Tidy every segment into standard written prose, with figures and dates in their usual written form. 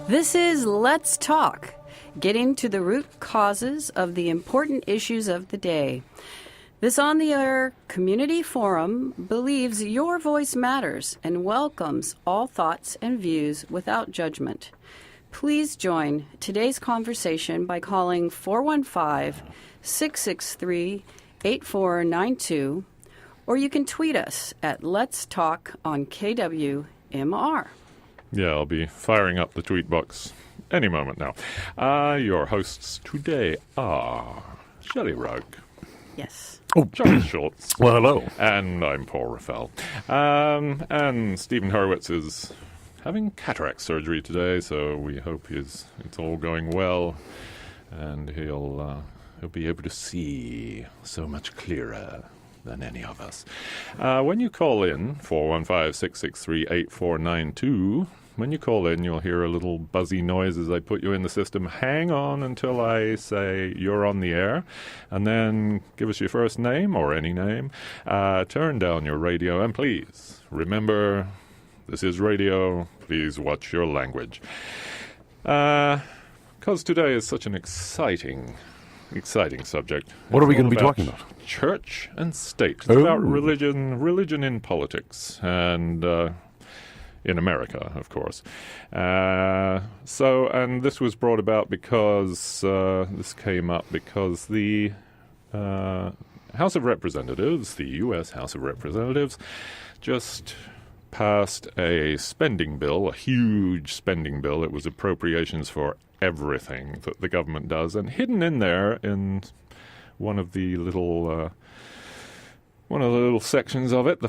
This is Let's Talk, getting to the root causes of the important issues of the day. This on-the-air community forum believes your voice matters and welcomes all thoughts and views without judgment. Please join today's conversation by calling 415-663-8492, or you can tweet us at Let's Talk on KWMR. Yeah, I'll be firing up the tweet box any moment now. Your hosts today are Shelley Rugg. Yes. Charles Schultz. Well, hello. And I'm Paul Raffel. And Stephen Hurwitz is having cataract surgery today, so we hope it's all going well, and he'll be able to see so much clearer than any of us. When you call in, 415-663-8492, when you call in, you'll hear a little buzzy noise as I put you in the system. Hang on until I say you're on the air, and then give us your first name or any name. Turn down your radio, and please remember, this is radio. Please watch your language. Because today is such an exciting subject. What are we going to be talking about? Church and state. It's about religion in politics, and in America, of course. And this was brought about because this came up because the House of Representatives, the U.S. House of Representatives, just passed a spending bill, a huge spending bill. It was appropriations for everything that the government does, and hidden in there in one of the little sections of it, the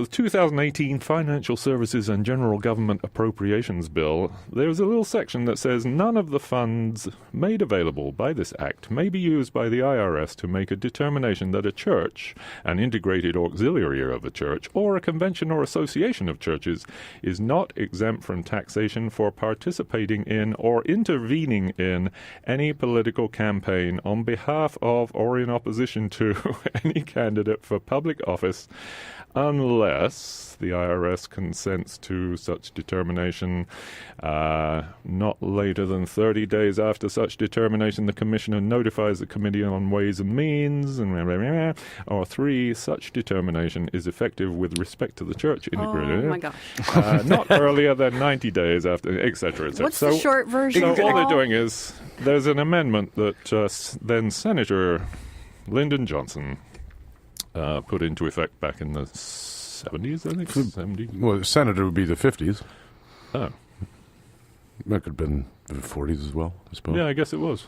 2018 Financial Services and General Government Appropriations Bill, there's a little section that says none of the funds made available by this act may be used by the IRS to make a determination that a church, an integrated auxiliary of a church, or a convention or association of churches is not exempt from taxation for participating in or intervening in any political campaign on behalf of or in opposition to any candidate for public office unless the IRS consents to such determination. Not later than 30 days after such determination, the Commissioner notifies the Committee on Ways and Means, or 3, such determination is effective with respect to the church integrated. Oh, my gosh. Not earlier than 90 days after, etc., etc. What's the short version? So all they're doing is, there's an amendment that then Senator Lyndon Johnson put into effect back in the 70s, I think. 70s. Well, Senator would be the 50s. Oh. That could have been the 40s as well, I suppose. Yeah, I guess it was.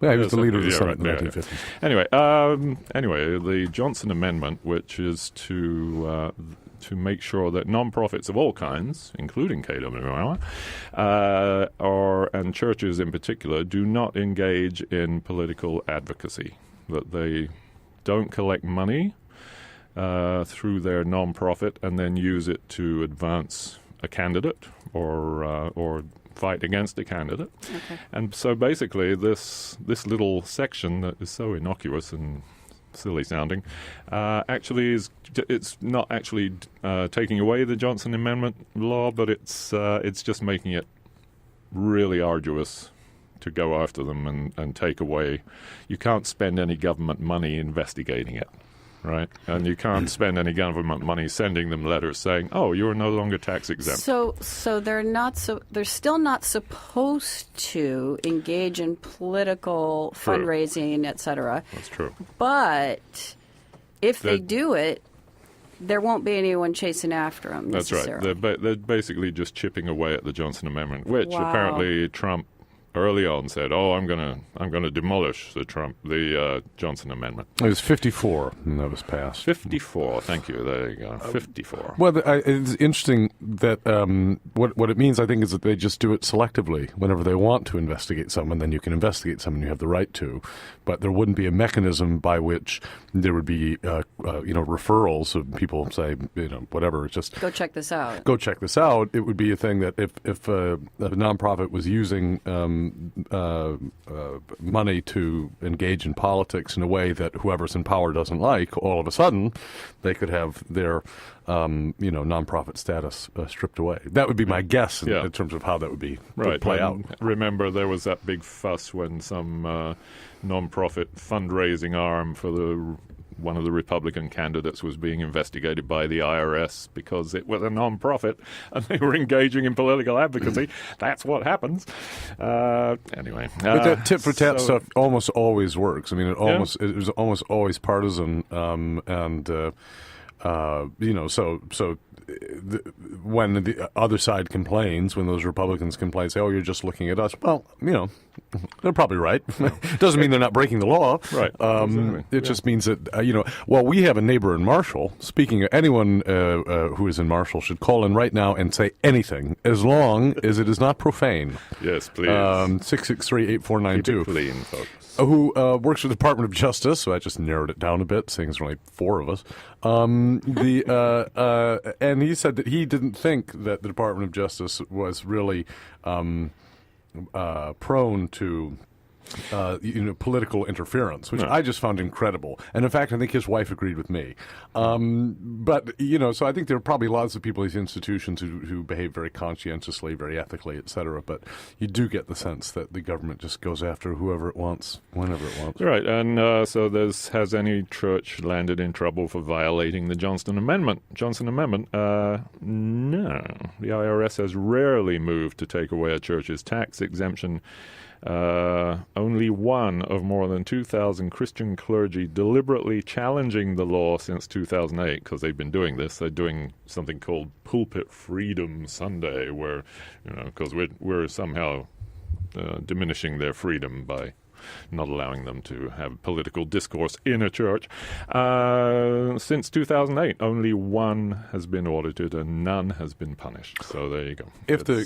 Yeah, he was the leader of the Senate right, in the 1950s. Anyway, the Johnson Amendment, which is to make sure that non-profits of all kinds, including KWMR, and churches in particular, do not engage in political advocacy, that they don't collect money through their non-profit and then use it to advance a candidate or fight against a candidate. Okay. And so basically this little section that is so innocuous and silly sounding it's not actually taking away the Johnson Amendment law, but it's just making it really arduous to go after them and take away. You can't spend any government money investigating it, right? And you can't spend any government money sending them letters saying, "Oh, you're no longer tax exempt." So they're still not supposed to engage in political fundraising, etc. That's true. But if they do it, there won't be anyone chasing after them. That's right. They're basically just chipping away at the Johnson Amendment, which apparently Trump early on said, "Oh, I'm gonna demolish the Johnson Amendment." It was 54 when that was passed. 54. Thank you. There you go. 54. Well, it's interesting that what it means, I think, is that they just do it selectively. Whenever they want to investigate someone, then you can investigate someone. You have the right to, but there wouldn't be a mechanism by which there would be referrals of people say whatever. It's just go check this out. Go check this out. It would be a thing that if a nonprofit was using money to engage in politics in a way that whoever's in power doesn't like, all of a sudden they could have their nonprofit status stripped away. That would be my guess in terms of how that would play out. Remember, there was that big fuss when some nonprofit fundraising arm for one of the Republican candidates was being investigated by the IRS because it was a nonprofit and they were engaging in political advocacy. That's what happens. Anyway. But that tit for tat stuff almost always works. I mean, it was almost always partisan, when the other side complains, when those Republicans complain, say, "Oh, you're just looking at us." Well, they're probably right. Doesn't mean they're not breaking the law. Right. Exactly. It just means that we have a neighbor in Marshall. Speaking of anyone who is in Marshall should call in right now and say anything, as long as it is not profane. Yes, please. 663-8492. Keep it clean, folks. Who works for the Department of Justice, so I just narrowed it down a bit, seeing there's only 4 of us. And he said that he didn't think that the Department of Justice was really prone to political interference, which I just found incredible. And in fact, I think his wife agreed with me. But so I think there are probably lots of people at these institutions who behave very conscientiously, very ethically, et cetera. But you do get the sense that the government just goes after whoever it wants, whenever it wants. Right. And so has any church landed in trouble for violating the Johnson Amendment? No. The IRS has rarely moved to take away a church's tax exemption. Only one of more than 2,000 Christian clergy deliberately challenging the law since 2008, because they've been doing this. They're doing something called Pulpit Freedom Sunday, where, because we're somehow diminishing their freedom by not allowing them to have political discourse in a church. Since 2008, only one has been audited and none has been punished. So there you go. It's a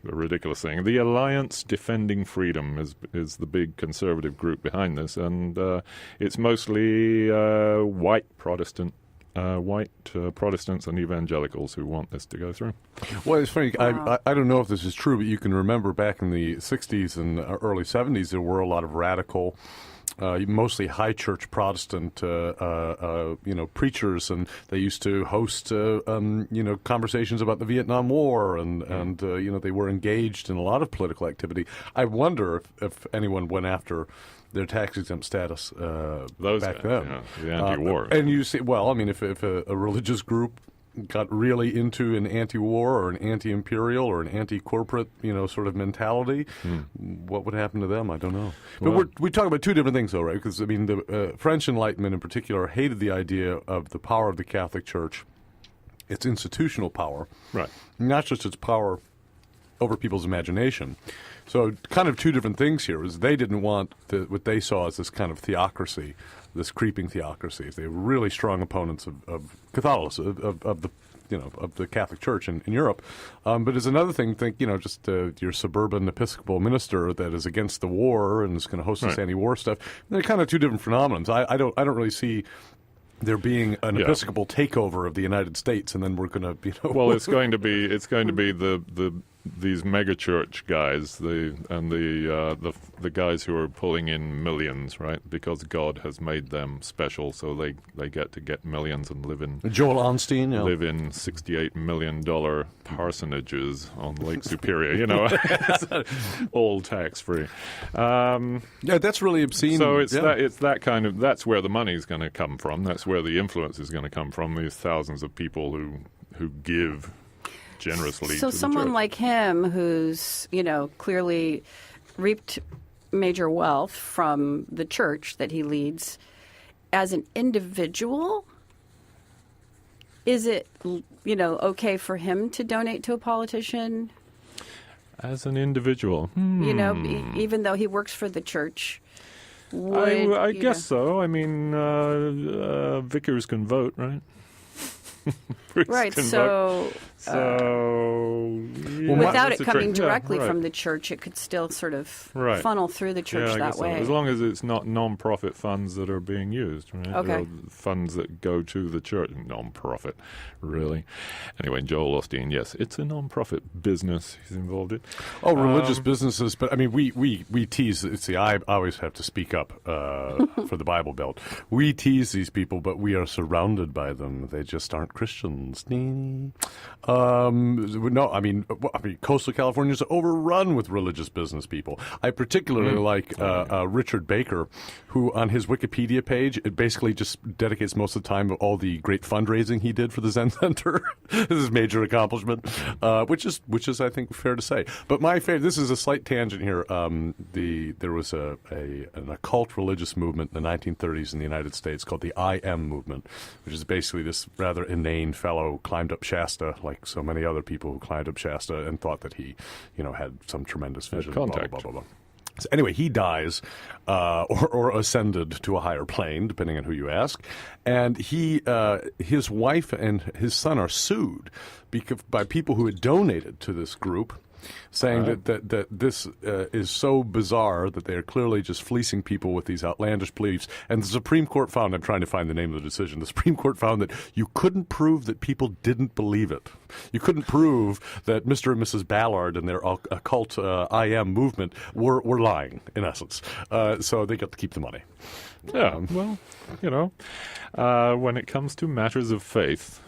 ridiculous thing. The Alliance Defending Freedom is the big conservative group behind this, and it's mostly white Protestants and evangelicals who want this to go through. Well, it's funny. I don't know if this is true, but you can remember back in the 60s and early 70s, there were a lot of radical, mostly high church Protestant, preachers, and they used to host, conversations about the Vietnam War, and they were engaged in a lot of political activity. I wonder if anyone went after their tax-exempt status back then. The anti-war. And you see, if a religious group got really into an anti-war or an anti-imperial or an anti-corporate, sort of mentality, what would happen to them? I don't know. But we talk about two different things, though, right? Because, the French Enlightenment in particular hated the idea of the power of the Catholic Church, its institutional power, right? Not just its power over people's imagination. So kind of two different things here is they didn't want what they saw as this kind of theocracy, this creeping theocracy. They were really strong opponents of Catholicism, of the Catholic Church in Europe. But there's another thing, your suburban Episcopal minister that is against the war and is going to host this anti-war stuff. They're kind of two different phenomenons. I don't really see there being an Episcopal takeover of the United States, and then we're going to, Well, it's going to be these megachurch guys, the guys who are pulling in millions, right? Because God has made them special, so they get to get millions and live in Joel Osteen, live in $68 million parsonages on Lake Superior, all tax free. That's really obscene. So that's where the money's going to come from. That's where the influence is going to come from. These thousands of people who give generously. So to someone the church. like him who's, clearly reaped major wealth from the church that he leads, as an individual, is it, okay for him to donate to a politician? As an individual? Even though he works for the church? I guess so. I mean, vicars can vote, right? priests Right, can so yeah, without that's it a coming trick. Yeah, directly right. from the church, it could still sort of Right. funnel through the church I that guess so. way. As long as it's not non-profit funds that are being used, right? Okay. Or funds that go to the church. Non-profit, really. Anyway, Joel Osteen, yes, it's a non-profit business he's involved in. Oh, religious businesses, but I mean, we tease. See, I always have to speak up for the Bible Belt. We tease these people, but we are surrounded by them. They just aren't Christians. No, I mean, coastal California is overrun with religious business people. I particularly like Richard Baker, who on his Wikipedia page, it basically just dedicates most of the time to all the great fundraising he did for the Zen Center. This is a major accomplishment, which is I think fair to say. But my favorite, this is a slight tangent here. There was an occult religious movement in the 1930s in the United States called the I Am movement, which is basically this rather inane fellow climbed up Shasta, like so many other people who climbed up Shasta, and thought that he, had some tremendous vision. Contact. Blah, blah, blah, blah. So anyway, he dies or ascended to a higher plane, depending on who you ask. And his wife and his son are sued by people who had donated to this group, saying that this is so bizarre that they are clearly just fleecing people with these outlandish beliefs. And the Supreme Court found, I'm trying to find the name of the decision, the Supreme Court found that you couldn't prove that people didn't believe it. You couldn't prove that Mr. and Mrs. Ballard and their occult I Am movement were lying, in essence. So they got to keep the money. Yeah, well, when it comes to matters of faith,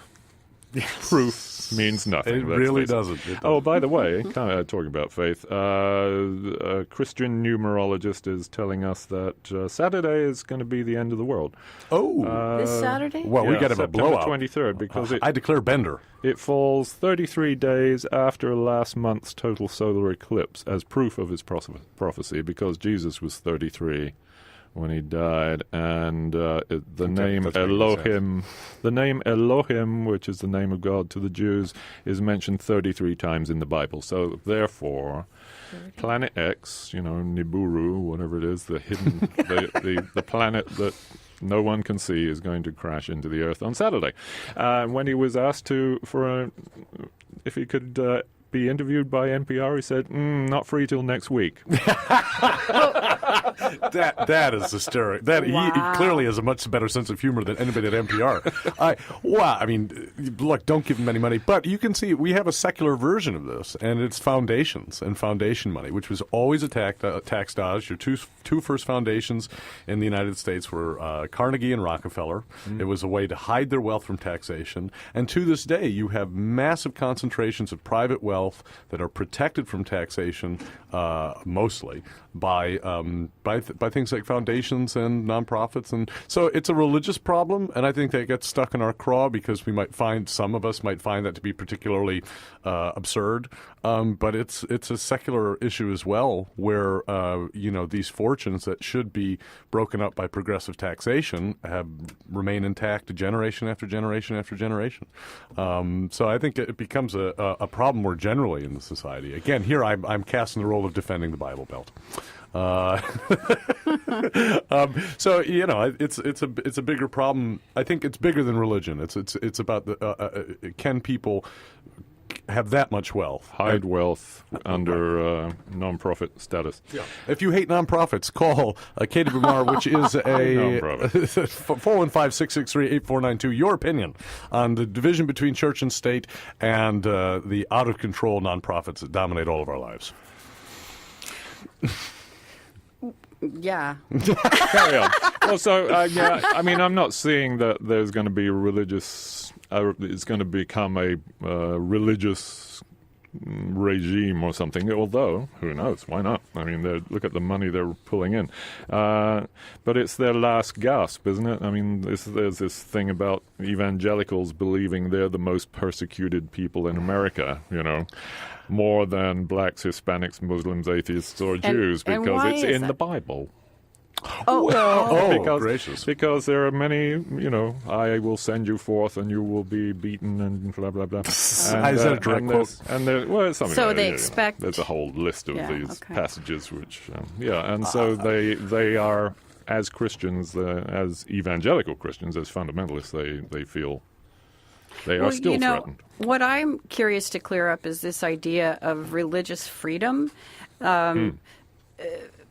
proof means nothing. It really doesn't. Oh, by the way, kind of talking about faith, a Christian numerologist is telling us that Saturday is going to be the end of the world. Oh. This Saturday? Well, we got to have a blowout. September 23rd, because I declare Bender. it falls 33 days after last month's total solar eclipse as proof of his prophecy, because Jesus was 33 when he died, and the name Elohim, which is the name of God to the Jews, is mentioned 33 times in the Bible. So therefore, Planet X, Nibiru, whatever it is, the hidden, the planet that no one can see, is going to crash into the Earth on Saturday. When he was asked if he could be interviewed by NPR, he said, "Not free till next week." That is hysterical. He clearly has a much better sense of humor than anybody at NPR. I mean, look, don't give him any money. But you can see we have a secular version of this, and it's foundations and foundation money, which was always a tax dodge. Your two first foundations in the United States were Carnegie and Rockefeller. It was a way to hide their wealth from taxation. And to this day, you have massive concentrations of private wealth that are protected from taxation, mostly by things like foundations and nonprofits, and so it's a religious problem. And I think that gets stuck in our craw because some of us might find that to be particularly absurd. But it's a secular issue as well, where these fortunes that should be broken up by progressive taxation remain intact generation after generation after generation. So I think it becomes a problem more generally in the society. Again, here I'm casting the role of defending the Bible Belt. So it's a bigger problem. I think it's bigger than religion. It's about can people have that much wealth? Hide wealth under non-profit status. Yeah. If you hate nonprofits, call KWMR, which is a 415-663-8492. Your opinion on the division between church and state and the out-of-control nonprofits that dominate all of our lives. Yeah. Carry on. Well, so, I mean, I'm not seeing that there's going to be it's going to become a religious regime or something, although, who knows, why not? I mean, look at the money they're pulling in. But it's their last gasp, isn't it? I mean, there's this thing about evangelicals believing they're the most persecuted people in America, more than blacks, Hispanics, Muslims, atheists, or Jews, because it's in the Bible. Gracious. Because there are many, I will send you forth and you will be beaten and blah, blah, blah. Is that a direct quote? It's something So like they that, expect... There's a whole list of these okay. passages which, and so they are, as Christians, as evangelical Christians, as fundamentalists, they feel They are still threatened. What I'm curious to clear up is this idea of religious freedom,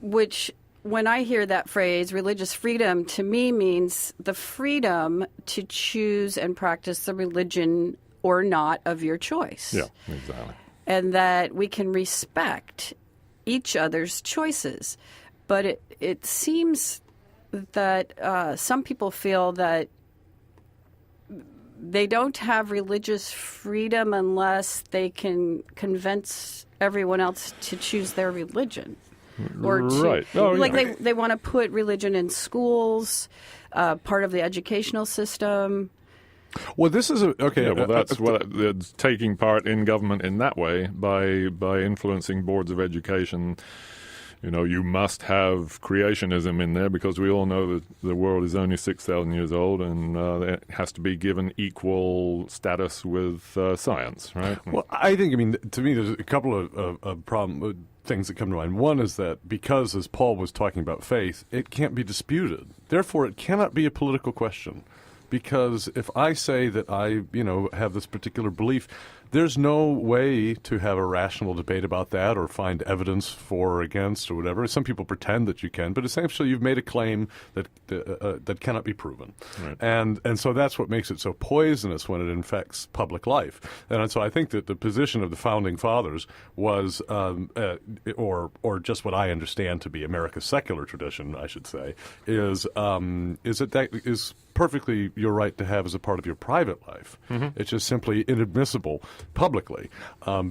which, when I hear that phrase, religious freedom, to me means the freedom to choose and practice the religion or not of your choice. Yeah, exactly. And that we can respect each other's choices. But it seems that some people feel that they don't have religious freedom unless they can convince everyone else to choose their religion. Or Right. they want to put religion in schools, part of the educational system. Well, this is okay. Yeah, well, that's what it's taking part in government in that way by influencing boards of education. You know, you must have creationism in there because we all know that the world is only 6,000 years old and it has to be given equal status with science, right? Well, I think, to me, there's a couple of things that come to mind. One is that because, as Paul was talking about faith, it can't be disputed. Therefore, it cannot be a political question. Because if I say that I, have this particular belief, there's no way to have a rational debate about that or find evidence for or against or whatever. Some people pretend that you can, but essentially you've made a claim that cannot be proven. Right. And so that's what makes it so poisonous when it infects public life. And so I think that the position of the Founding Fathers was, or just what I understand to be America's secular tradition, I should say, is that is perfectly your right to have as a part of your private life. Mm-hmm. It's just simply inadmissible publicly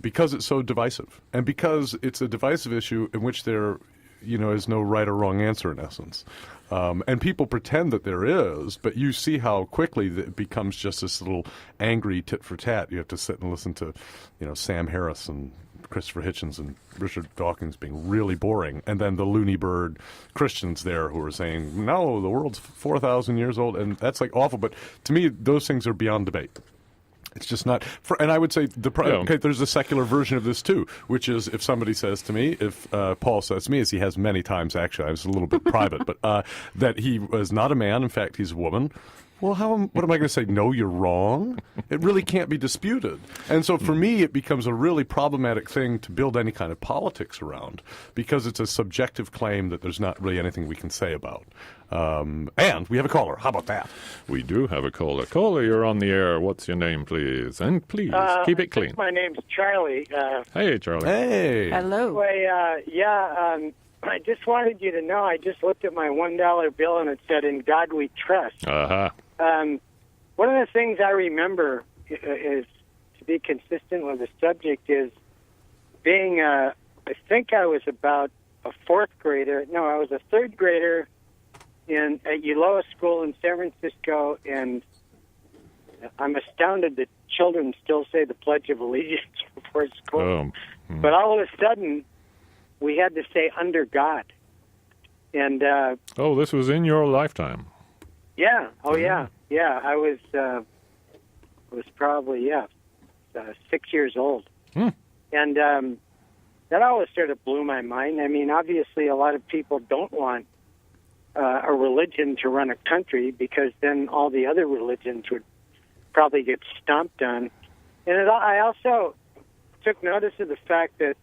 because it's so divisive and because it's a divisive issue in which there is no right or wrong answer in essence. And people pretend that there is, but you see how quickly it becomes just this little angry tit for tat. You have to sit and listen to, Sam Harris and Christopher Hitchens and Richard Dawkins being really boring, and then the loony bird Christians there who are saying, no, the world's 4,000 years old, and that's like awful. But to me, those things are beyond debate. It's just not. And I would say there's a secular version of this too, which is if somebody says to me, if Paul says to me, as he has many times actually, I was a little bit private, but that he was not a man, in fact, he's a woman. Well, what am I going to say? No, you're wrong? It really can't be disputed. And so for me, it becomes a really problematic thing to build any kind of politics around because it's a subjective claim that there's not really anything we can say about. And we have a caller. How about that? We do have a caller. Caller, you're on the air. What's your name, please? And please, keep it clean. My name's Charlie. Hey, Charlie. Hey. Hello. I just wanted you to know, I just looked at my $1 bill and it said, "In God We Trust." Uh-huh. One of the things I remember is, to be consistent with the subject, is being, I think I was about a fourth grader. No, I was a third grader at Uloa School in San Francisco, and I'm astounded that children still say the Pledge of Allegiance before school. But all of a sudden, we had to say "under God." And this was in your lifetime. Yeah. Oh, yeah. Yeah. I was probably 6 years old, and that always sort of blew my mind. I mean, obviously, a lot of people don't want a religion to run a country because then all the other religions would probably get stomped on. And I also took notice of the fact that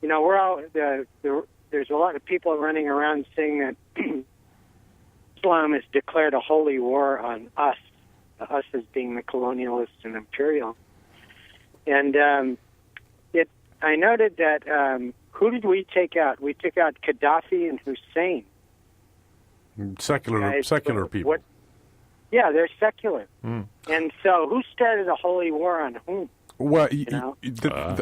we're all there's a lot of people running around saying that Islam has declared a holy war on us as being the colonialists and imperial. And I noted that who did we take out? We took out Gaddafi and Hussein. Secular people. Yeah, they're secular. And so who started a holy war on whom? Well,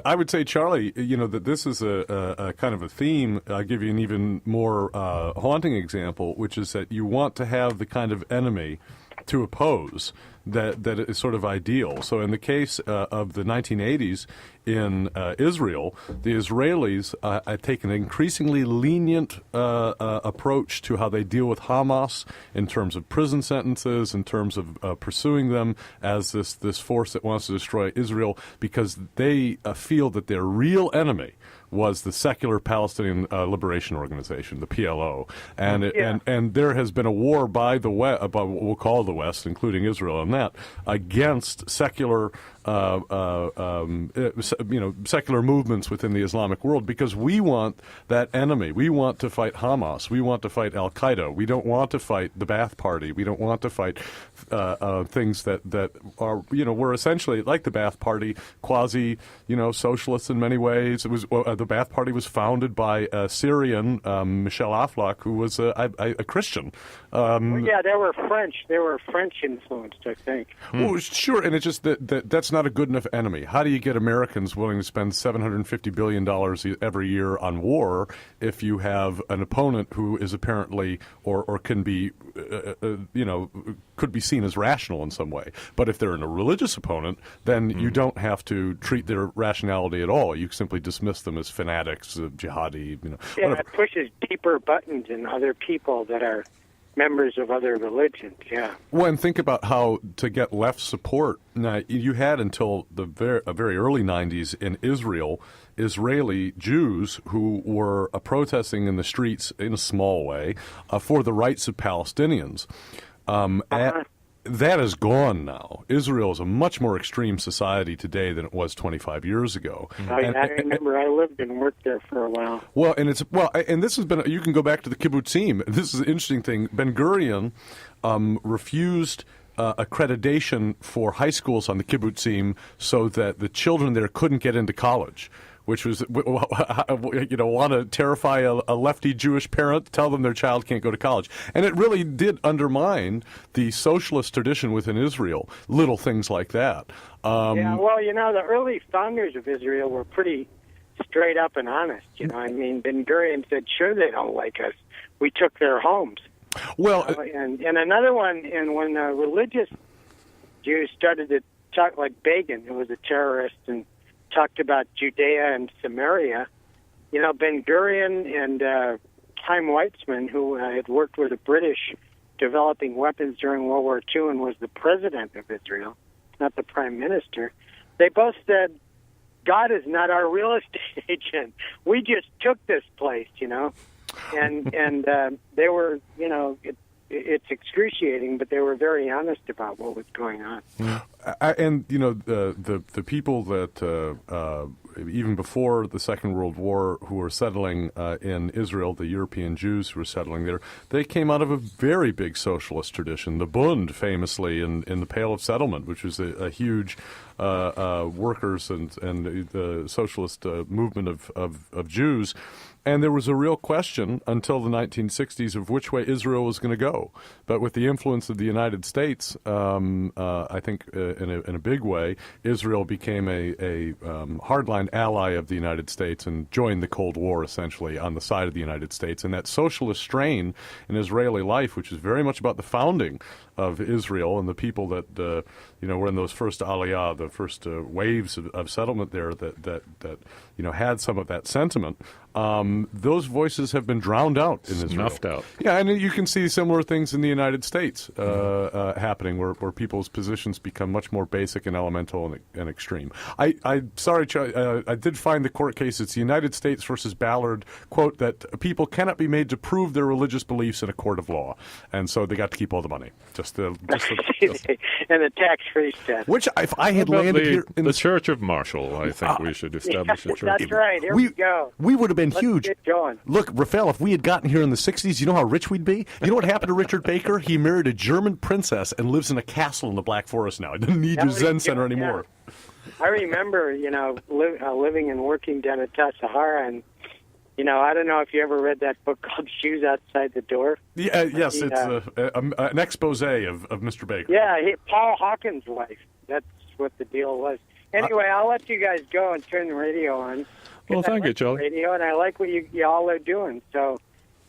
I would say, Charlie, that this is a kind of a theme. I'll give you an even more haunting example, which is that you want to have the kind of enemy to oppose that is sort of ideal. So in the case of the 1980s in Israel, the Israelis take an increasingly lenient approach to how they deal with Hamas in terms of prison sentences, in terms of pursuing them as this force that wants to destroy Israel, because they feel that their real enemy was the secular Palestinian Liberation Organization, the PLO, and there has been a war by the West, by what we'll call the West, including Israel, on planet against secular secular movements within the Islamic world, because we want that enemy. We want to fight Hamas. We want to fight Al-Qaeda. We don't want to fight the Ba'ath Party. We don't want to fight things that are, were essentially like the Ba'ath Party, quasi, socialists in many ways. It was the Ba'ath Party was founded by a Syrian, Michel Aflaq, who was a Christian. Yeah, they were French. They were French influenced, I think. Well, sure, and it's just that's not a good enough enemy. How do you get Americans willing to spend $750 billion every year on war if you have an opponent who is apparently or can be, could be seen as rational in some way? But if they're a religious opponent, then you don't have to treat their rationality at all. You simply dismiss them as fanatics, jihadi, Yeah, whatever. it pushes deeper buttons in other people that are members of other religions, yeah. Well, and think about how to get left support. Now, you had until the very early 90s in Israel, Israeli Jews who were protesting in the streets in a small way for the rights of Palestinians. That is gone now. Israel is a much more extreme society today than it was 25 years ago. I remember I lived and worked there for a while. Well, and this has been. You can go back to the kibbutzim. This is an interesting thing. Ben Gurion refused accreditation for high schools on the kibbutzim so that the children there couldn't get into college, which was, want to terrify a lefty Jewish parent, tell them their child can't go to college. And it really did undermine the socialist tradition within Israel, little things like that. Yeah, well, the early founders of Israel were pretty straight up and honest. Ben Gurion said, sure, they don't like us. We took their homes. Well, and another one, and when religious Jews started to talk, like Begin, who was a terrorist, and talked about Judea and Samaria, Ben Gurion and Chaim Weizmann, who had worked with the British developing weapons during World War II and was the president of Israel, not the prime minister, they both said, God is not our real estate agent. We just took this place, And they were, it's excruciating, but they were very honest about what was going on. The people that even before the Second World War who were settling in Israel, the European Jews who were settling there, they came out of a very big socialist tradition. The Bund, famously, in the Pale of Settlement, which was a huge workers and the socialist movement of Jews. And there was a real question until the 1960s of which way Israel was going to go. But with the influence of the United States, I think in a big way, Israel became a hardline ally of the United States and joined the Cold War, essentially, on the side of the United States. And that socialist strain in Israeli life, which is very much about the founding of Israel and the people that were in those first aliyah, the first waves of settlement there that had some of that sentiment. Those voices have been drowned out in Israel. Snuffed out. Yeah, and you can see similar things in the United States happening, where people's positions become much more basic and elemental and extreme. Sorry, I did find the court case. It's the United States versus Ballard, quote, that people cannot be made to prove their religious beliefs in a court of law, and so they got to keep all the money. And the tax-free stuff. Which, if I had landed here in the Church of Marshall, I think we should establish a church. That's right. Here we go. We would have been Let's huge. get going. Look, Raphael, if we had gotten here in the 60s, you know how rich we'd be? You know what happened to Richard Baker? He married a German princess and lives in a castle in the Black Forest now. He doesn't need your Zen Center anymore. Yeah. I remember, living and working down at Tassajara, and I don't know if you ever read that book called Shoes Outside the Door. Yeah, yes, it's an expose of Mr. Baker. Yeah, Paul Hawkins' life. That's what the deal was. Anyway, I'll let you guys go and turn the radio on. Well, thank you, Charlie. Radio, and I like what you all are doing. So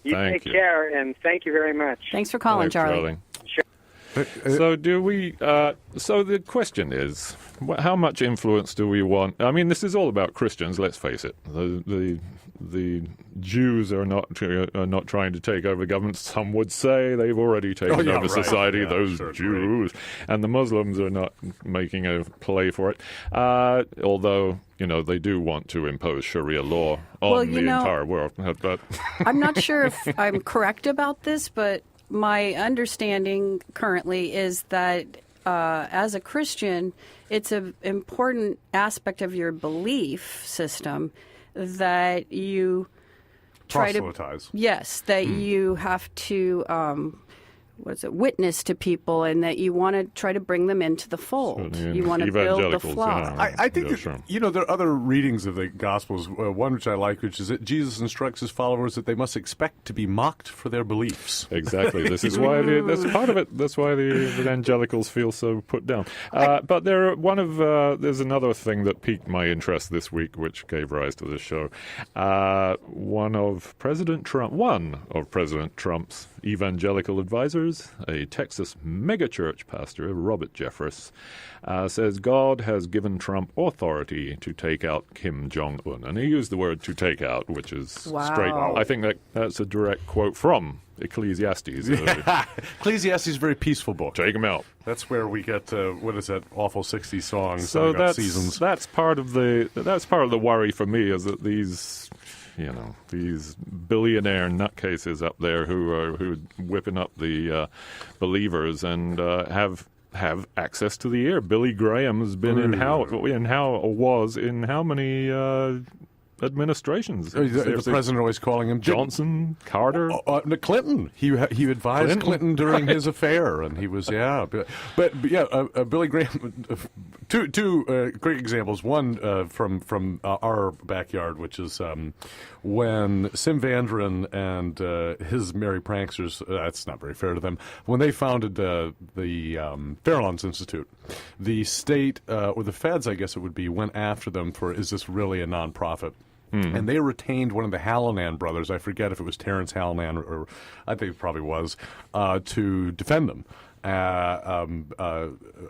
you take care, and thank you very much. Thanks for calling, Charlie. Sure. So do we? So the question is, how much influence do we want? I mean, this is all about Christians. Let's face it. The Jews are not trying to take over government. Some would say they've already taken over society. Those Jews, and the Muslims are not making a play for it. Although they do want to impose Sharia law on the entire world. But I'm not sure if I'm correct about this, but my understanding currently is that as a Christian, it's an important aspect of your belief system that you try to Proselytize. Yes, that you have to witness to people, and that you want to try to bring them into the fold. You want to build the Evangelicals, flock. I think Yeah, that, sure. there are other readings of the Gospels. One which I like, which is that Jesus instructs his followers that they must expect to be mocked for their beliefs. Exactly. This is why that's part of it. That's why the evangelicals feel so put down. But there's another thing that piqued my interest this week, which gave rise to this show. One of President Trump's evangelical advisors, a Texas megachurch pastor, Robert Jeffress, says God has given Trump authority to take out Kim Jong Un, and he used the word "to take out," which is Wow. straight. I think that's a direct quote from Ecclesiastes. Ecclesiastes is a very peaceful book. Take him out. That's where we get what is that awful 60s song? So about seasons. that's part of the worry for me, is that these billionaire nutcases up there who are whipping up the believers and have access to the ear. Billy Graham has been in how many administrations? The president always calling him Johnson, Carter. Clinton. He advised Clinton during his affair, and he was Billy Graham. Two quick examples. One from our backyard, which is when Sim Vanderen and his merry pranksters. That's not very fair to them. When they founded the Farallon's Institute, the state or the feds, I guess it would be, went after them for, is this really a nonprofit? And they retained one of the Hallinan brothers, I forget if it was Terrence Hallinan or I think it probably was, to defend them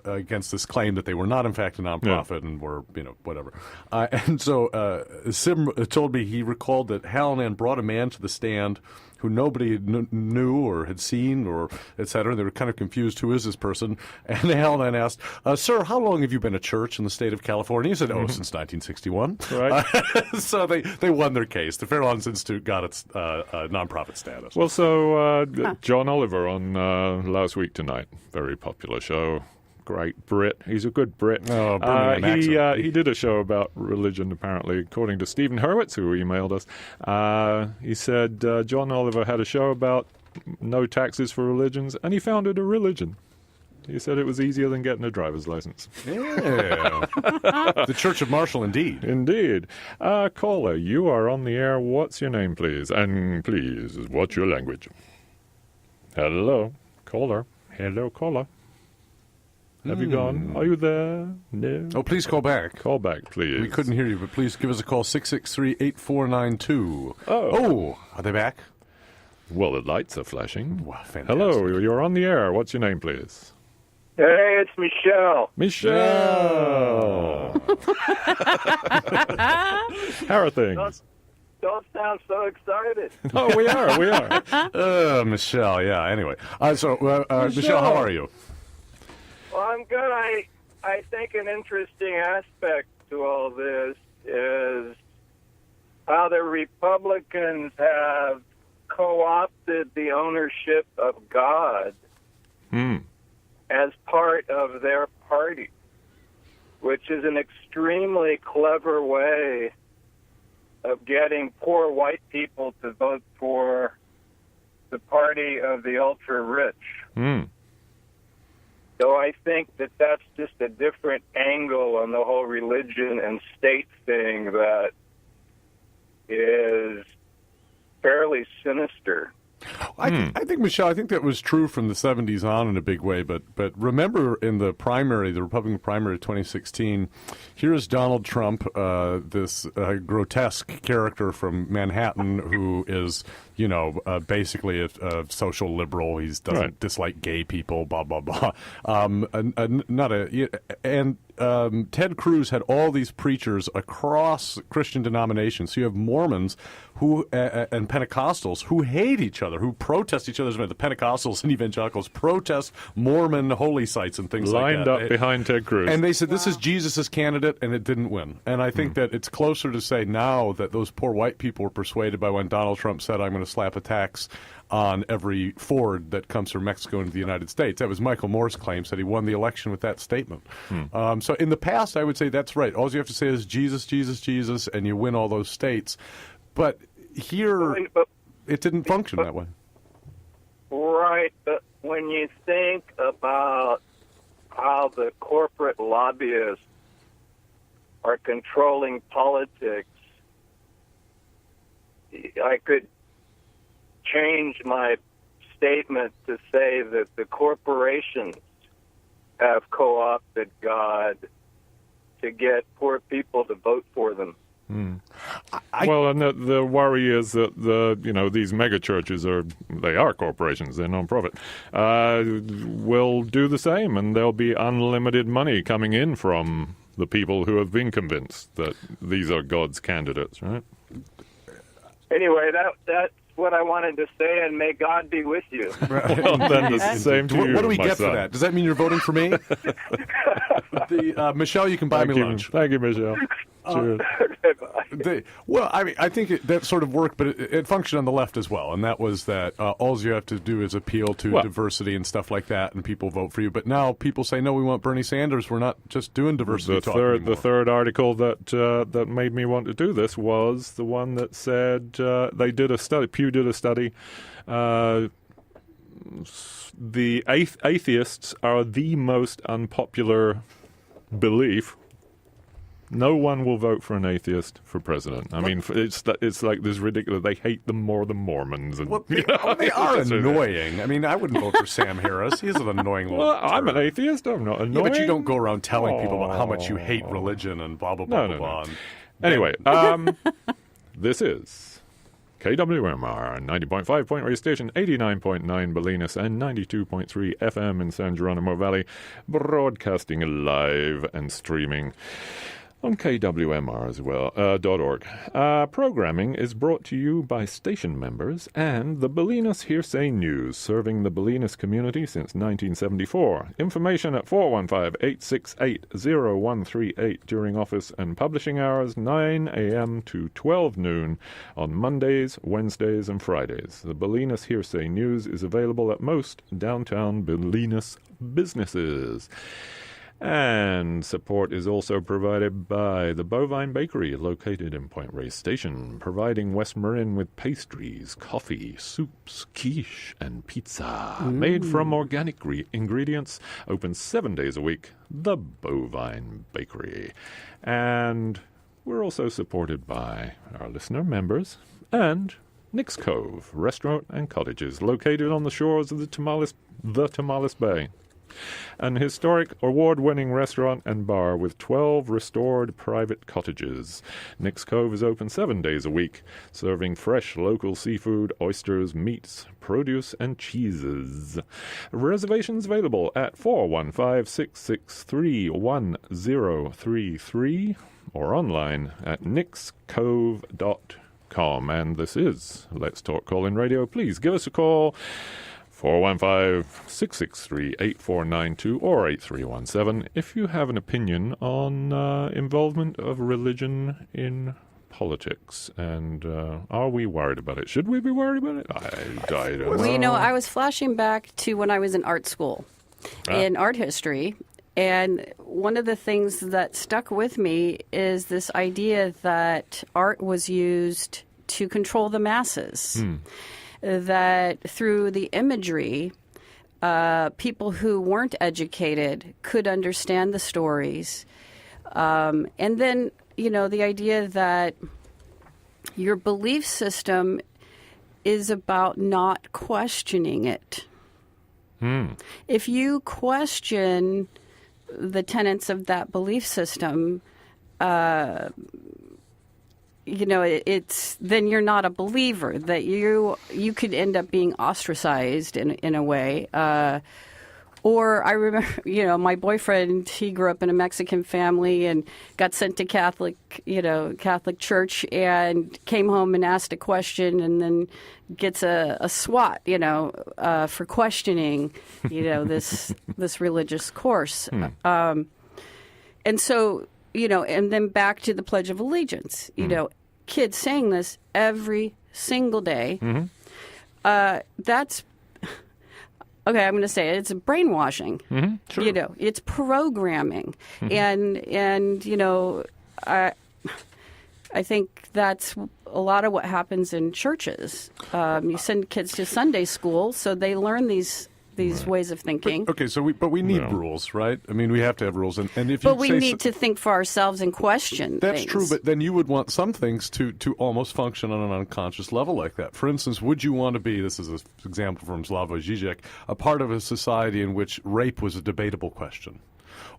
against this claim that they were not in fact a nonprofit and were, whatever. And so Sim told me he recalled that Hallinan brought a man to the stand who nobody knew or had seen or et cetera. They were kind of confused. Who is this person? And Hallinan asked, sir, how long have you been a church in the state of California? He said, since 1961. Right. So they won their case. The Farallon's Institute got its nonprofit status. Well, so John Oliver on Last Week Tonight, very popular show. Great Brit. He's a good Brit. Oh, Birmingham accent. He did a show about religion, apparently, according to Stephen Hurwitz, who emailed us. He said John Oliver had a show about no taxes for religions, and he founded a religion. He said it was easier than getting a driver's license. Yeah. The Church of Marshall, indeed. Indeed. Caller, you are on the air. What's your name, please? And please, what's your language? Hello, caller. Hello, caller. Have you gone? Are you there? No. Oh, please call back. Call back, please. We couldn't hear you, but please give us a call, 663-8492. Oh. Are they back? Well, the lights are flashing. Wow, fantastic. Hello, you're on the air. What's your name, please? Hey, it's Michelle. Michelle! How are things? Don't sound so excited. Oh, we are. Michelle, yeah, anyway. Michelle, how are you? Well, I'm good. I think an interesting aspect to all this is how the Republicans have co-opted the ownership of God as part of their party, which is an extremely clever way of getting poor white people to vote for the party of the ultra-rich. So I think that that's just a different angle on the whole religion and state thing that is fairly sinister. I think, Michelle, I think that was true from the 70s on in a big way. But remember in the primary, the Republican primary of 2016, here's Donald Trump, this grotesque character from Manhattan who is, basically a social liberal. He doesn't dislike gay people, blah, blah, blah. Ted Cruz had all these preachers across Christian denominations. So you have Mormons who and Pentecostals who hate each other, who protest each other's, the Pentecostals and evangelicals protest Mormon holy sites and things like that. Lined up behind Ted Cruz. And they said, this is Jesus' candidate, and it didn't win. And I think that it's closer to say now that those poor white people were persuaded by when Donald Trump said, I'm going to slap a tax on every Ford that comes from Mexico into the United States. That was Michael Moore's claim, said he won the election with that statement. So in the past, I would say that's right. All you have to say is Jesus, Jesus, Jesus, and you win all those states. But here, it didn't function that way. Right, but when you think about how the corporate lobbyists are controlling politics, I could change my statement to say that the corporations have co-opted God to get poor people to vote for them. Well, and the worry is that these mega churches they are corporations, they're non-profit, will do the same, and there'll be unlimited money coming in from the people who have been convinced that these are God's candidates, right? Anyway, that's what I wanted to say, and may God be with you. Well, then the same to you, What do we my get son. for that? Does that mean you're voting for me? Michelle, you can buy me lunch. Thank you, Michelle. Cheers. I think that sort of worked, but it functioned on the left as well, and that was that all you have to do is appeal to diversity and stuff like that, and people vote for you. But now people say, no, we want Bernie Sanders. We're not just doing diversity talk anymore. The third article that made me want to do this was the one that said they did a study. Pew did a study. The atheists are the most unpopular belief. No one will vote for an atheist for president. I mean, it's like this ridiculous. They hate them more than Mormons. And, they are annoying. I mean, I wouldn't vote for Sam Harris. He's an annoying little turd. I'm an atheist. I'm not annoying. Yeah, but you don't go around telling people about how much you hate religion and blah, blah, blah, blah, blah. Anyway, this is KWMR, 90.5 Point Radio Station, 89.9 Bolinas, and 92.3 FM in San Geronimo Valley, broadcasting live and streaming on KWMR as well, .org. Programming is brought to you by station members and the Bolinas Hearsay News, serving the Bolinas community since 1974. Information at 415-868-0138 during office and publishing hours, 9 a.m. to 12 noon on Mondays, Wednesdays, and Fridays. The Bolinas Hearsay News is available at most downtown Bolinas businesses. And support is also provided by the Bovine Bakery, located in Point Reyes Station, providing West Marin with pastries, coffee, soups, quiche, and pizza. Made from organic ingredients, open 7 days a week, the Bovine Bakery. And we're also supported by our listener members and Nick's Cove, restaurant and cottages, located on the shores of the Tamales Bay. An historic, award-winning restaurant and bar with 12 restored private cottages. Nick's Cove is open 7 days a week, serving fresh local seafood, oysters, meats, produce, and cheeses. Reservations available at 415-663-1033 or online at nickscove.com. And this is Let's Talk Call-In Radio. Please give us a call. 415-663-8492 or 8317 if you have an opinion on involvement of religion in politics. And are we worried about it? Should we be worried about it? I don't know. Well, I was flashing back to when I was in art school in art history. And one of the things that stuck with me is this idea that art was used to control the masses. That through the imagery, people who weren't educated could understand the stories. And then, the idea that your belief system is about not questioning it. If you question the tenets of that belief system, it's then you're not a believer. That you could end up being ostracized in a way, Or I remember, my boyfriend, he grew up in a Mexican family and got sent to Catholic church and came home and asked a question and then gets a SWAT, for questioning, this religious course. And so, and then back to the Pledge of Allegiance, kids saying this every single day. That's okay, I'm going to say it. It's brainwashing. Sure. It's programming, and I think that's a lot of what happens in churches. You send kids to Sunday school, so they learn these ways of thinking. Okay, so we need rules, right? I mean, we have to have rules, and if but we need to think for ourselves and question. That's things. true, but then you would want some things to almost function on an unconscious level like that. For instance, would you want to be, this is an example from Slavoj Žižek, a part of a society in which rape was a debatable question?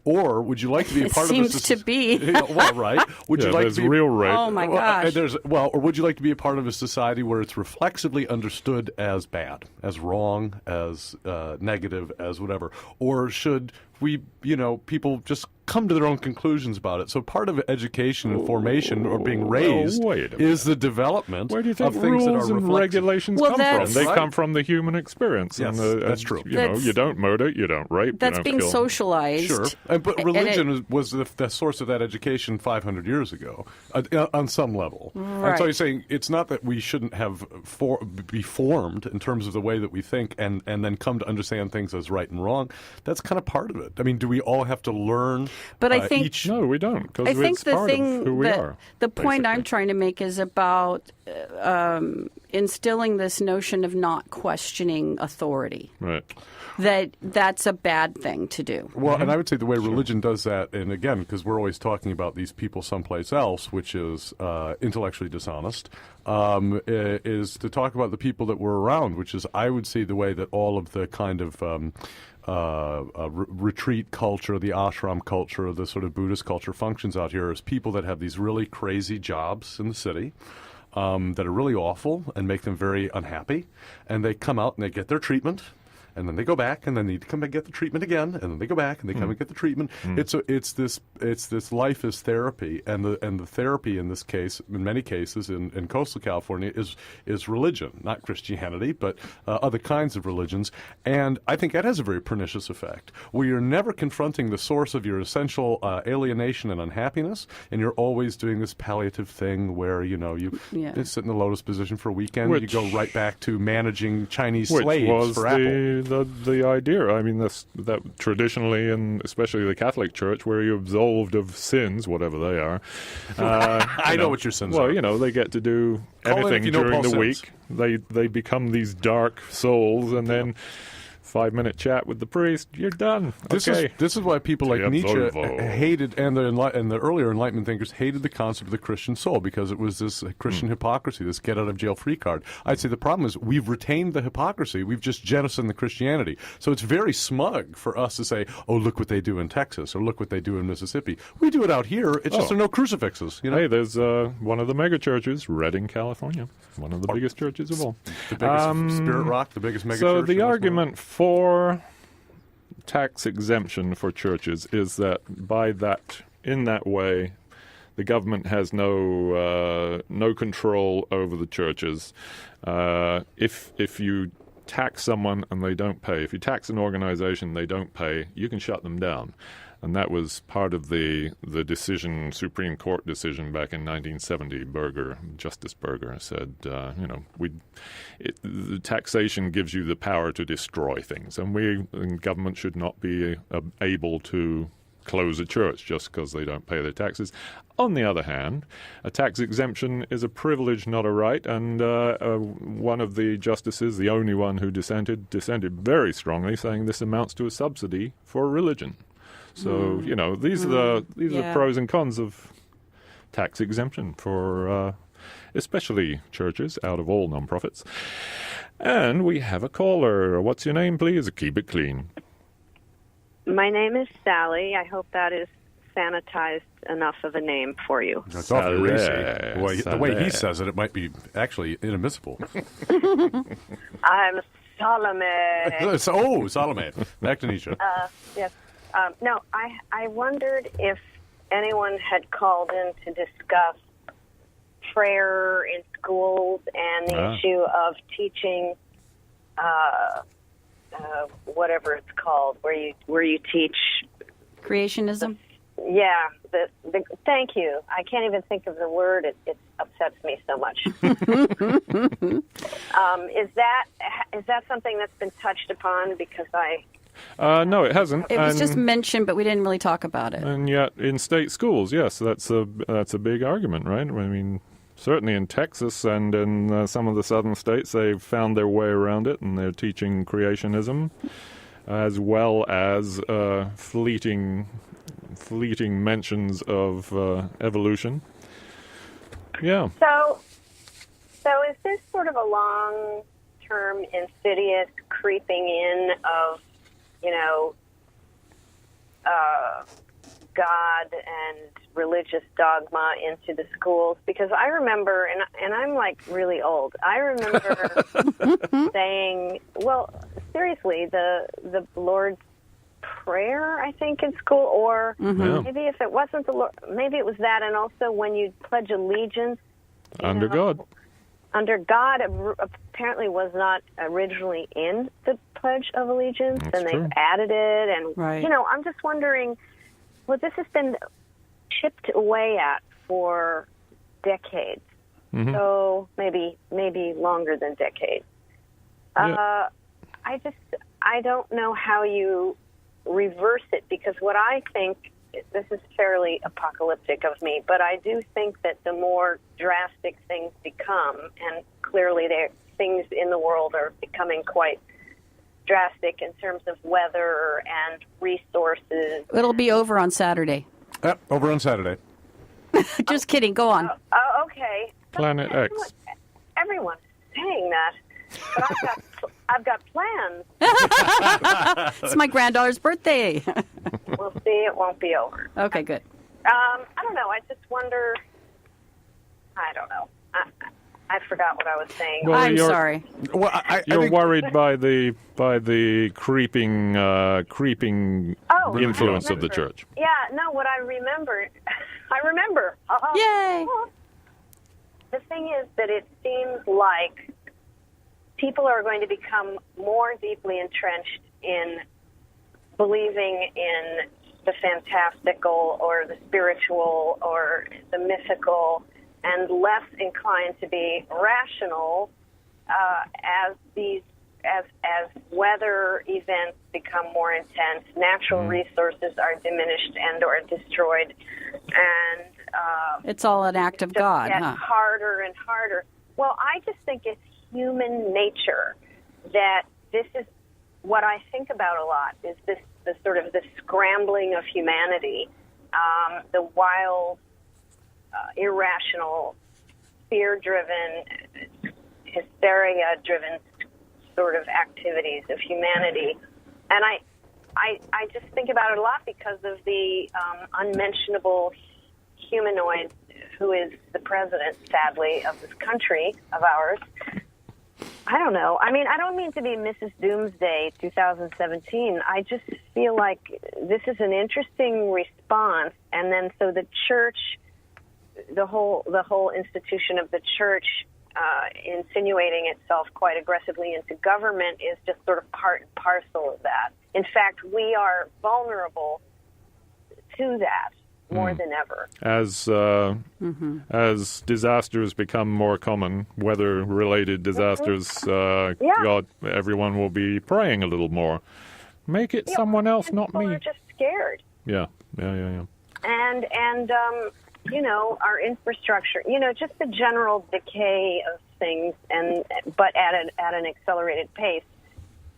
Or would you like to be a part of a society? It seems to be. Well, right. Would you like there's to be real rape. Oh my gosh. Or would you like to be a part of a society where it's reflexively understood as bad, as wrong, as negative, as whatever? Or should we, people just come to their own conclusions about it? So part of education and formation or being raised is the development Where do you think of things that rules are and reflexive. regulations Well, come that's- from? They Right. come from the human experience. Yes, that's true. You don't murder, you don't rape, That's you don't being kill. socialized. Sure, but And religion was the source of that education 500 years ago, on some level. And Right. so you're saying it's not that we shouldn't have be formed in terms of the way that we think, and then come to understand things as right and wrong. That's kind of part of it. I mean, do we all have to learn? But I think- each. No, we don't, because I think it's the part thing of who we are. the point I'm basically. trying to make is about instilling this notion of not questioning authority. Right. That's a bad thing to do. Well, and I would say the way religion does that, and again, because we're always talking about these people someplace else, which is intellectually dishonest, is to talk about the people that were around, which is, I would see, the way that all of the kind of retreat culture, the ashram culture, the sort of Buddhist culture functions out here as people that have these really crazy jobs in the city. That are really awful and make them very unhappy, and they come out and they get their treatment, and then they go back and then they come and get the treatment again, and then they go back and they come and get the treatment. It's this life is therapy, and the therapy in this case, in many cases in coastal California, is religion, not Christianity, but other kinds of religions, and I think that has a very pernicious effect, where you're never confronting the source of your essential alienation and unhappiness, and you're always doing this palliative thing where you sit in the lotus position for a weekend, and you go right back to managing Chinese slaves for Apple. The idea. I mean, that traditionally, and especially the Catholic Church, where you're absolved of sins, whatever they are. I know what your sins are. Well, they get to do Call in if anything you know during Paul the sins. week. They become these dark souls, and then 5-minute chat with the priest, you're done. This is why people like Nietzsche hated, and the earlier Enlightenment thinkers hated the concept of the Christian soul, because it was this Christian hypocrisy, this get out of jail free card. I'd say the problem is we've retained the hypocrisy, we've just jettisoned the Christianity. So it's very smug for us to say, oh, look what they do in Texas, or look what they do in Mississippi. We do it out here, it's just there are no crucifixes. Hey, there's one of the mega churches, Redding, California, one of the biggest churches of all. The biggest Spirit Rock, the biggest mega church. So the argument for tax exemption for churches is that in that way, the government has no control over the churches. If you tax someone and they don't pay, if you tax an organization and they don't pay, you can shut them down. And that was part of the decision, Supreme Court decision back in 1970. Justice Berger said, the taxation gives you the power to destroy things, and government should not be able to close a church just because they don't pay their taxes. On the other hand, a tax exemption is a privilege, not a right, and one of the justices, the only one who dissented very strongly, saying this amounts to a subsidy for religion. So, these are the pros and cons of tax exemption for especially churches out of all nonprofits. And we have a caller. What's your name, please? Keep it clean. My name is Sally. I hope that is sanitized enough of a name for you. That's awfully racy. The way he says it, it might be actually inadmissible. I'm Salome. Salome. Back to Nisha. Yes. No, I wondered if anyone had called in to discuss prayer in schools and the issue of teaching, whatever it's called, where you teach Creationism? Thank you. I can't even think of the word. It upsets me so much. Is that something that's been touched upon? Because no, it hasn't. It was just mentioned, but we didn't really talk about it. And yet, in state schools, yes, that's a big argument, right? I mean, certainly in Texas and in some of the southern states, they've found their way around it, and they're teaching creationism as well as fleeting mentions of evolution. Yeah. So is this sort of a long-term insidious creeping in of, God and religious dogma into the schools? Because I remember, and I'm like really old, I remember saying, well, seriously, the Lord's Prayer, I think, in school, or maybe if it wasn't the Lord, maybe it was that, and also when you pledge allegiance. Under God. Under God, apparently was not originally in the Pledge of Allegiance, That's and they've true. added it, and, Right. I'm just wondering, well, this has been chipped away at for decades, so maybe longer than decades. Yeah. I don't know how you reverse it, because what I think, this is fairly apocalyptic of me, but I do think that the more drastic things become, and clearly things in the world are becoming quite drastic in terms of weather and resources. It'll be over on Saturday. Yep, over on Saturday. Just kidding. Go on. Oh, okay. Planet X. Everyone's saying that, but I've got plans. It's my granddaughter's birthday. We'll see. It won't be over. Okay, good. I don't know. I just wonder. I don't know. I forgot what I was saying. Well, I'm you're- sorry. Well, I You're think- worried by the creeping influence of the remember. church. Yeah, no, what I remember. Yay. The thing is that it seems like people are going to become more deeply entrenched in believing in the fantastical or the spiritual or the mythical, and less inclined to be rational as weather events become more intense, natural resources are diminished and or destroyed, and It's all an act of just God, get huh? harder and harder. Well, I just think it's human nature that this is what I think about a lot, is the sort of the scrambling of humanity, the wild, irrational, fear-driven, hysteria-driven sort of activities of humanity. And I just think about it a lot because of the unmentionable humanoid who is the president, sadly, of this country, of ours. I don't know. I mean, I don't mean to be Mrs. Doomsday 2017. I just feel like this is an interesting response. And then so the church, the whole institution of the church insinuating itself quite aggressively into government is just sort of part and parcel of that. In fact, we are vulnerable to that more than ever. As disasters become more common, weather-related disasters, God, everyone will be praying a little more. Make it someone else, not People me. are just scared. Yeah. And our infrastructure, just the general decay of things, but at an accelerated pace,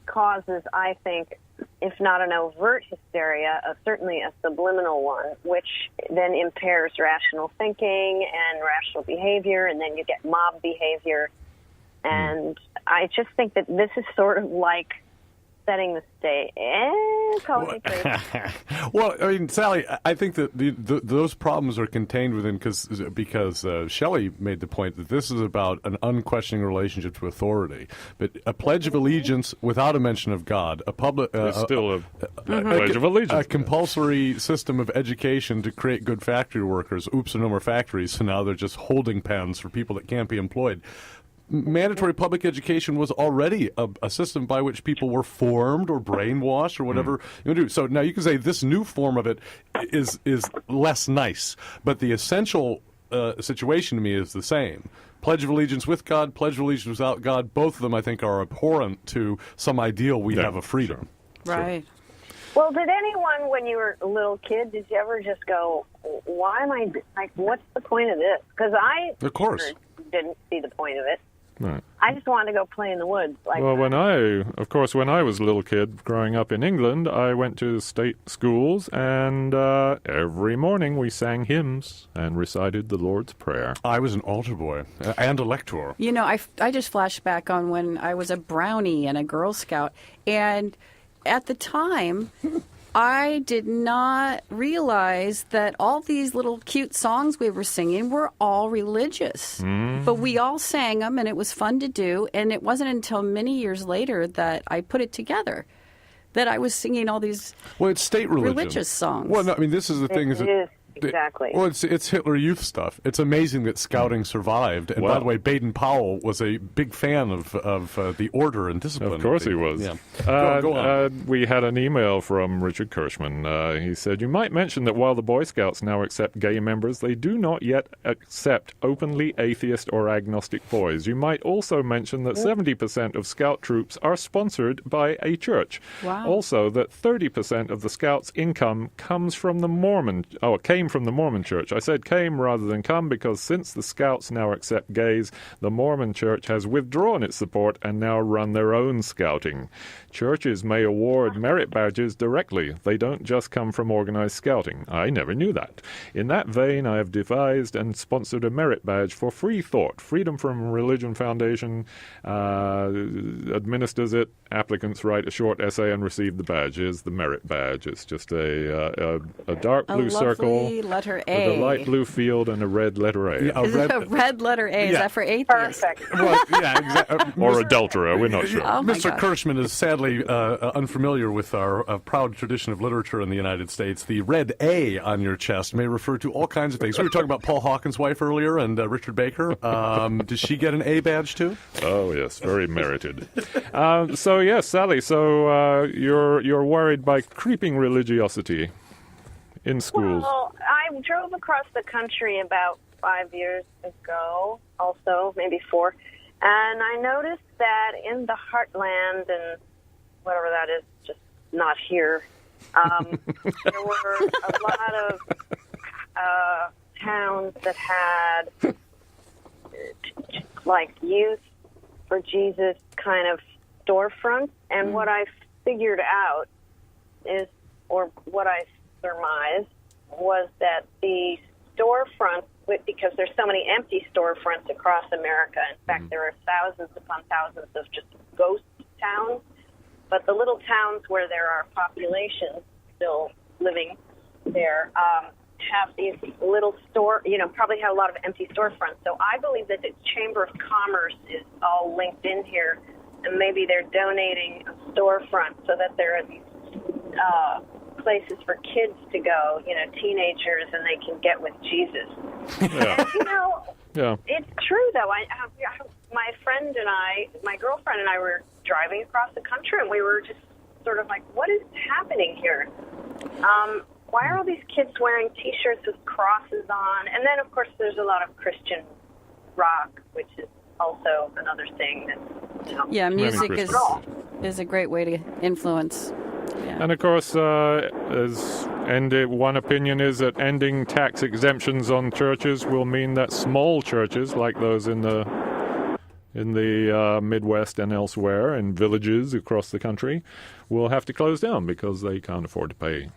causes, I think, if not an overt hysteria, certainly a subliminal one, which then impairs rational thinking and rational behavior, and then you get mob behavior. And I just think that this is sort of like setting the stage. Call me crazy. Well, I mean, Sally, I think that those problems are contained within because Shelley made the point that this is about an unquestioning relationship to authority. But a pledge of allegiance without a mention of God, a public It's still a pledge of allegiance. a compulsory system of education to create good factory workers. Oops, no more factories, so now they're just holding pens for people that can't be employed. Mandatory public education was already a system by which people were formed or brainwashed or whatever you do. So now you can say this new form of it is less nice, but the essential situation to me is the same. Pledge of allegiance with God, pledge of allegiance without God, both of them I think are abhorrent to some ideal we have of freedom. Right. Well, did anyone, when you were a little kid, did you ever just go, why am I, like, what's the point of this? Because I Of course. didn't see the point of it. Right. I just wanted to go play in the woods. Well, when I was a little kid growing up in England, I went to state schools, and every morning we sang hymns and recited the Lord's Prayer. I was an altar boy and a lector. You know, I just flashed back on when I was a brownie and a Girl Scout, and at the time, I did not realize that all these little cute songs we were singing were all religious. But we all sang them, and it was fun to do. And it wasn't until many years later that I put it together, that I was singing all these It's state religion. religious songs. Well, no, I mean, this is the thing. It is, exactly. Well, it's Hitler Youth stuff. It's amazing that Scouting survived. And by the way, Baden-Powell was a big fan of the order and discipline. Of course he was. Yeah. Go on. We had an email from Richard Kirschman. He said, you might mention that while the Boy Scouts now accept gay members, they do not yet accept openly atheist or agnostic boys. You might also mention that 70% of Scout troops are sponsored by a church. Wow. Also, that 30% of the Scouts' income comes from the came from the Mormon Church. I said came rather than come because since the Scouts now accept gays, the Mormon Church has withdrawn its support and now run their own scouting. Churches may award merit badges directly. They don't just come from organized scouting. I never knew that. In that vein, I have devised and sponsored a merit badge for Free Thought. Freedom from Religion Foundation administers it. Applicants write a short essay and receive the badge. Here's the merit badge. It's just a dark blue circle letter A. with a light blue field and a red letter A. Yeah, Is it a red letter A? Is that for atheists? Perfect. Well, yeah, exactly. Or adulterer, we're not sure. Oh, my Mr. God. Kirschman is sadly unfamiliar with our proud tradition of literature in the United States. The red A on your chest may refer to all kinds of things. We were talking about Paul Hawkins' wife earlier and Richard Baker. Does she get an A badge too? Oh, yes, very merited. So, yes, Sally, you're worried by creeping religiosity in schools. Well, I drove across the country about 5 years ago, also, maybe 4, and I noticed that in the heartland and whatever that is, just not here, there were a lot of towns that had like Youth for Jesus kind of storefronts, and what I figured out is, or what I surmised, was that the storefronts, because there's so many empty storefronts across America, in fact, there are thousands upon thousands of just ghost towns, but the little towns where there are populations still living there have these little probably have a lot of empty storefronts. So I believe that the Chamber of Commerce is all linked in here, and maybe they're donating a storefront so that there are these places for kids to go, teenagers, and they can get with Jesus. Yeah. And, it's true, though. My girlfriend and I were driving across the country, and we were just sort of like, what is happening here? Why are all these kids wearing T-shirts with crosses on? And then, of course, there's a lot of Christian rock, which is also another thing that, Yeah, music Christmas. is a great way to influence. Yeah. And of course, one opinion is that ending tax exemptions on churches will mean that small churches, like those in the Midwest and elsewhere, in villages across the country, will have to close down because they can't afford to pay.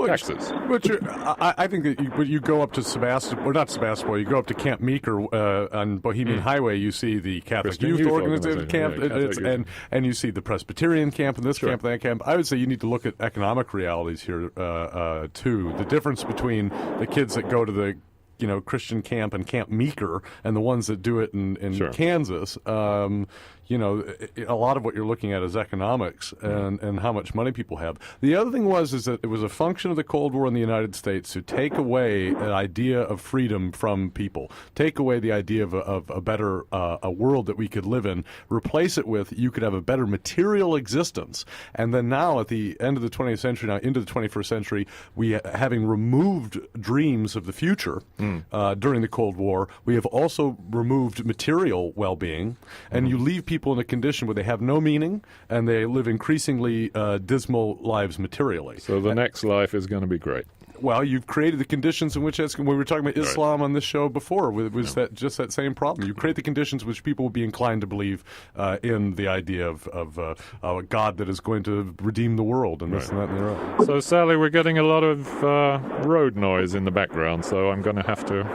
taxes. I think that you go up to Sebastopol, or not Sebastopol, you go up to Camp Meeker on Bohemian Highway, you see the Catholic Christian Youth Organization camp, Catholic and you see the Presbyterian camp, and this camp, and that camp. I would say you need to look at economic realities here, too. The difference between the kids that go to the Christian camp and Camp Meeker and the ones that do it in Kansas, a lot of what you're looking at is economics and how much money people have. The other thing is that it was a function of the Cold War in the United States to take away an idea of freedom from people, take away the idea of a better a world that we could live in, replace it with you could have a better material existence. And then now at the end of the 20th century, now into the 21st century, we having removed dreams of the future during the Cold War, we have also removed material well-being, and you leave people in a condition where they have no meaning and they live increasingly dismal lives materially. So the next life is going to be great. Well, you've created the conditions in which we were talking about Islam on this show before. It was that same problem. You create the conditions which people will be inclined to believe in the idea of a God that is going to redeem the world and this and that and the other. So, Sally, we're getting a lot of road noise in the background, so I'm going to have to...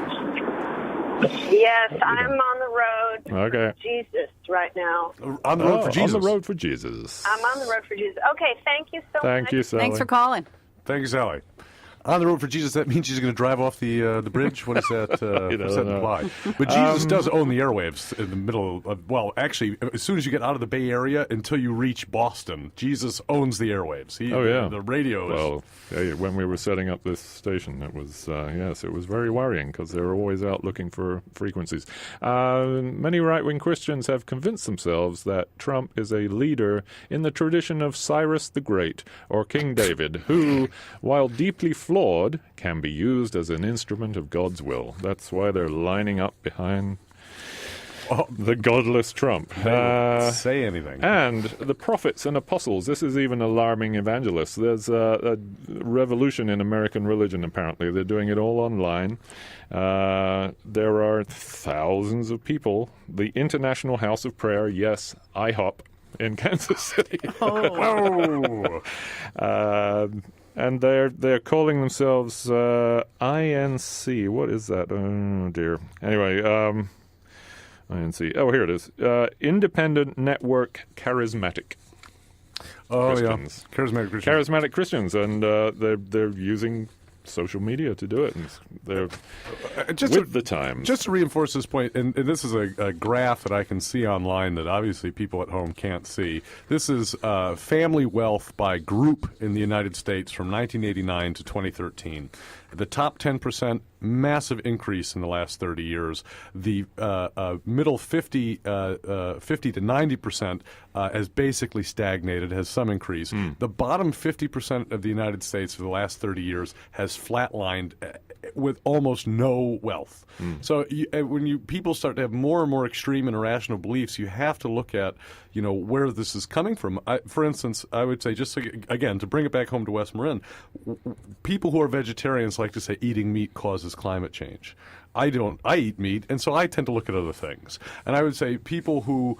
Yes, I'm on the road for Jesus right now. On the road for Jesus. On the road for Jesus. I'm on the road for Jesus. Okay, thank you so much. Thank you, Sally. Thanks for calling. Thank you, Sally. On the road for Jesus, that means she's going to drive off the bridge? What does that, does that imply? But Jesus does own the airwaves in the middle of, well, actually, as soon as you get out of the Bay Area until you reach Boston, Jesus owns the airwaves. The radio is... Well, when we were setting up this station, it was, it was very worrying because they were always out looking for frequencies. Many right-wing Christians have convinced themselves that Trump is a leader in the tradition of Cyrus the Great or King David, who, while deeply flawed, can be used as an instrument of God's will. That's why they're lining up behind the godless Trump. Say anything. And the prophets and apostles. This is even alarming evangelists. There's a revolution in American religion, apparently. They're doing it all online. There are thousands of people. The International House of Prayer, yes, IHOP, in Kansas City. And they're calling themselves INC. What is that? Oh, dear. Anyway, INC. Oh, here it is. Independent Network Charismatic Christians. Charismatic Christians. Charismatic Christians. And they're using social media to do it. And they're with the times. Just to reinforce this point, and this is a graph that I can see online that obviously people at home can't see. This is family wealth by group in the United States from 1989 to 2013. The top 10%, massive increase in the last 30 years. The middle 50 to 90% has basically stagnated, has some increase. The bottom 50% of the United States for the last 30 years has flatlined with almost no wealth. So when people start to have more and more extreme and irrational beliefs, you have to look at where this is coming from. For instance, I would say, just again, to bring it back home to West Marin, people who are vegetarians like to say eating meat causes climate change. I don't. I eat meat, and so I tend to look at other things. And I would say people who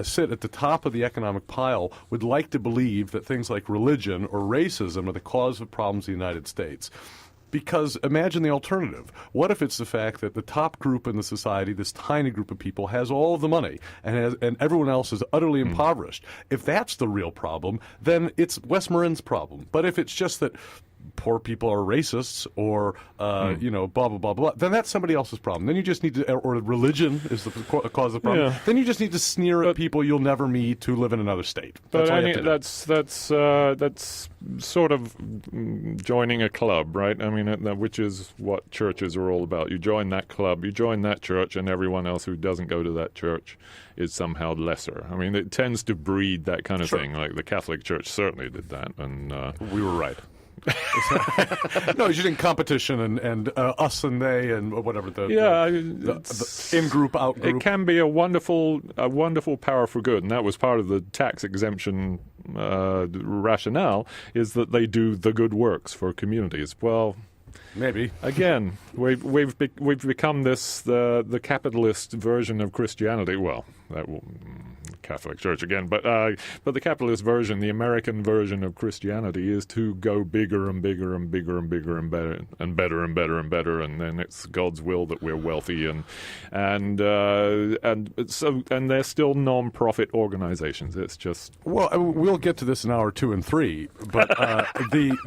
sit at the top of the economic pile would like to believe that things like religion or racism are the cause of problems in the United States. Because imagine the alternative. What if it's the fact that the top group in the society, this tiny group of people, has all of the money and everyone else is utterly impoverished? If that's the real problem, then it's West Marin's problem. But if it's just that poor people are racists or, blah, blah, blah, blah, then that's somebody else's problem. Then you just need to, or religion is the cause of the problem. Yeah. Then you just need to sneer at people you'll never meet who live in another state. That's sort of joining a club, right? I mean, which is what churches are all about. You join that club, you join that church, and everyone else who doesn't go to that church is somehow lesser. I mean, it tends to breed that kind of thing. Like the Catholic Church certainly did that. And we were right. No, you're in competition and us and they and whatever the in-group, out-group. It can be a wonderful power for good, and that was part of the tax exemption rationale, is that they do the good works for communities. Well, Maybe. Again, we've become the capitalist version of Christianity. Well, Catholic Church again, but the capitalist version, the American version of Christianity, is to go bigger and bigger and bigger and bigger and better and better and better and better, and then it's God's will that we're wealthy and they're still non-profit organizations. It's just we'll get to this in hour 2 and 3, but there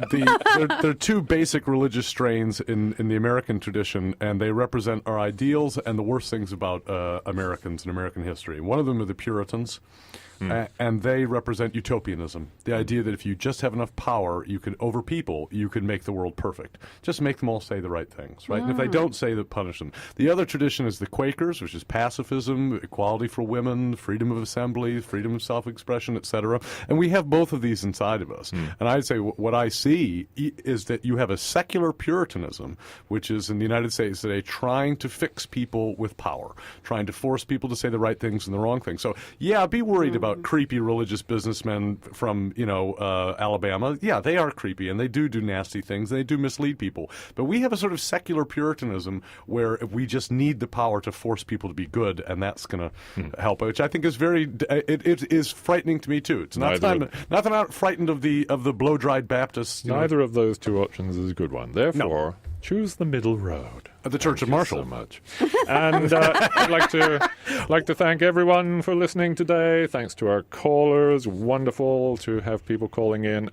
are two basic religious strains in the American tradition, and they represent our ideals and the worst things about Americans and American history. One of them are the Puritans. And they represent utopianism, the idea that if you just have enough power, you can over people, you can make the world perfect. Just make them all say the right things, right? And if they don't say that, punish them. The other tradition is the Quakers, which is pacifism, equality for women, freedom of assembly, freedom of self-expression, etc. And we have both of these inside of us. And I'd say what I see is that you have a secular Puritanism, which is in the United States today trying to fix people with power, trying to force people to say the right things and the wrong things. So, yeah, be worried about creepy religious businessmen from, Alabama. Yeah, they are creepy, and they do nasty things, and they do mislead people. But we have a sort of secular Puritanism where we just need the power to force people to be good, and that's going to help, which I think is it is frightening to me, too. It's not that I'm not frightened of the blow-dried Baptists. Neither of those two options is a good one. Therefore, choose the middle road. At the Church of Marshall. So much. And I'd like to thank everyone for listening today. Thanks to our callers. Wonderful to have people calling in.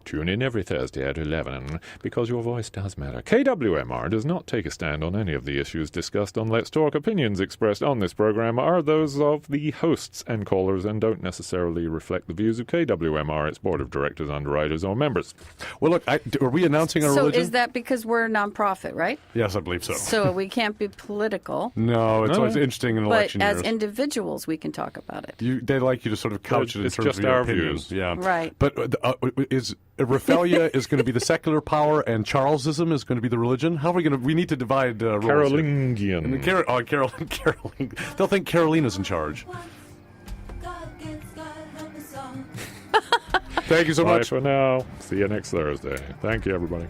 Tune in every Thursday at 11, because your voice does matter. KWMR does not take a stand on any of the issues discussed on Let's Talk. Opinions expressed on this program are those of the hosts and callers and don't necessarily reflect the views of KWMR, its board of directors, underwriters, or members. Well, look, are we announcing our religion? So is that because we're a nonprofit, right? Yes, I believe so. So we can't be political. No, it's always interesting in election years. years. But as individuals, we can talk about it. They like you to sort of couch it in terms of your opinions. Views. Yeah. Right. But Raphaelia is going to be the secular power, and Charlesism is going to be the religion. How are we going to? We need to divide roles. Carolingian. Caroline. They'll think Carolina's in charge. Thank you so much. Bye for now. See you next Thursday. Thank you, everybody.